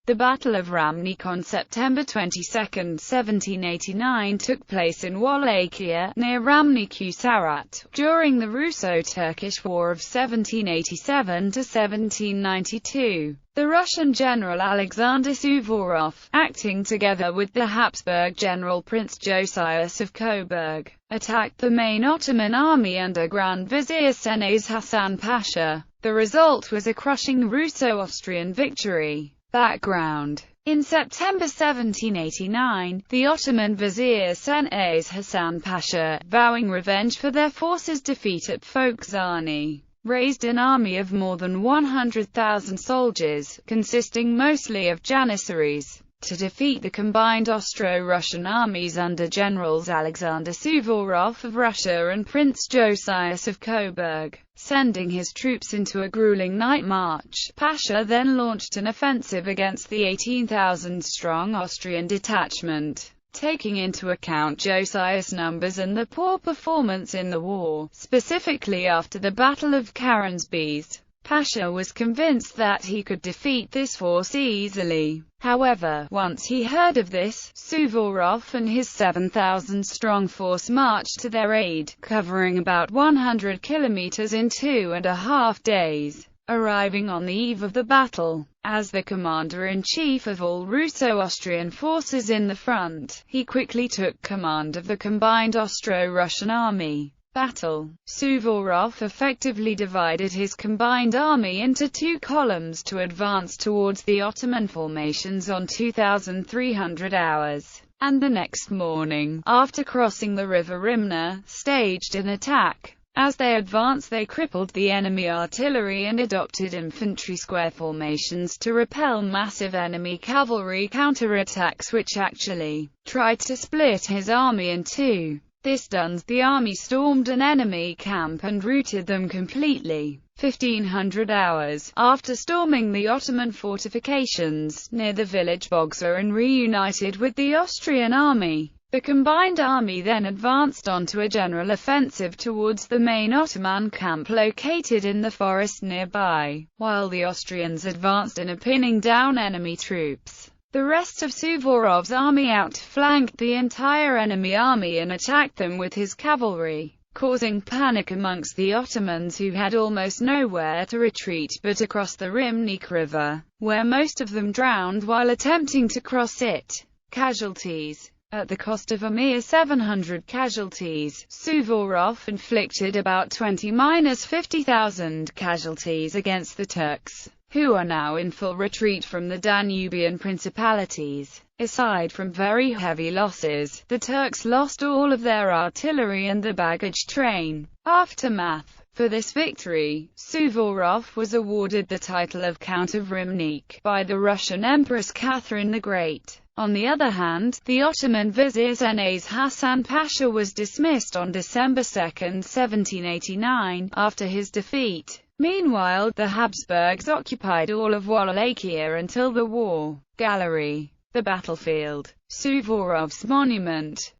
The Battle of Râmnic on September 22, 1789 took place in Wallachia, near Râmnicu Sărat, during the Russo-Turkish War of 1787–1792. The Russian general Alexander Suvorov, acting together with the Habsburg general Prince Josias of Coburg, attacked the main Ottoman army under Grand Vizier Şehnaz Hasan Pasha. The result was a crushing Russo-Austrian victory. Background. In September 1789, the Ottoman Vizier Şehnaz Hasan Pasha, vowing revenge for their forces' defeat at Foczany, raised an army of more than 100,000 soldiers, consisting mostly of Janissaries, to defeat the combined Austro-Russian armies under generals Alexander Suvorov of Russia and Prince Josias of Coburg. Sending his troops into a grueling night march, Pasha then launched an offensive against the 18,000-strong Austrian detachment. Taking into account Josias' numbers and the poor performance in the war, specifically after the Battle of Caranzbes, Pasha was convinced that he could defeat this force easily. However, once he heard of this, Suvorov and his 7,000-strong force marched to their aid, covering about 100 kilometers in 2.5 days. Arriving on the eve of the battle, as the commander-in-chief of all Russo-Austrian forces in the front, he quickly took command of the combined Austro-Russian army. Battle. Suvorov effectively divided his combined army into two columns to advance towards the Ottoman formations on 2,300 hours, and the next morning, after crossing the river Rymnik, staged an attack. As they advanced, they crippled the enemy artillery and adopted infantry square formations to repel massive enemy cavalry counterattacks which actually tried to split his army in two. This done, the army stormed an enemy camp and routed them completely. 1,500 hours after storming the Ottoman fortifications near the village Boze and reunited with the Austrian army, the combined army then advanced onto a general offensive towards the main Ottoman camp located in the forest nearby, while the Austrians advanced in pinning down enemy troops. The rest of Suvorov's army outflanked the entire enemy army and attacked them with his cavalry, causing panic amongst the Ottomans, who had almost nowhere to retreat but across the Rymnik River, where most of them drowned while attempting to cross it. Casualties. At the cost of a mere 700 casualties, Suvorov inflicted about 20–50,000 casualties against the Turks, who are now in full retreat from the Danubian principalities. Aside from very heavy losses, the Turks lost all of their artillery and the baggage train. Aftermath. For this victory, Suvorov was awarded the title of Count of Rymnik by the Russian Empress Catherine the Great. On the other hand, the Ottoman Vizier Şehnaz Hasan Pasha was dismissed on December 2, 1789, after his defeat. Meanwhile, the Habsburgs occupied all of Wallachia until the war. Gallery. The battlefield. Suvorov's monument.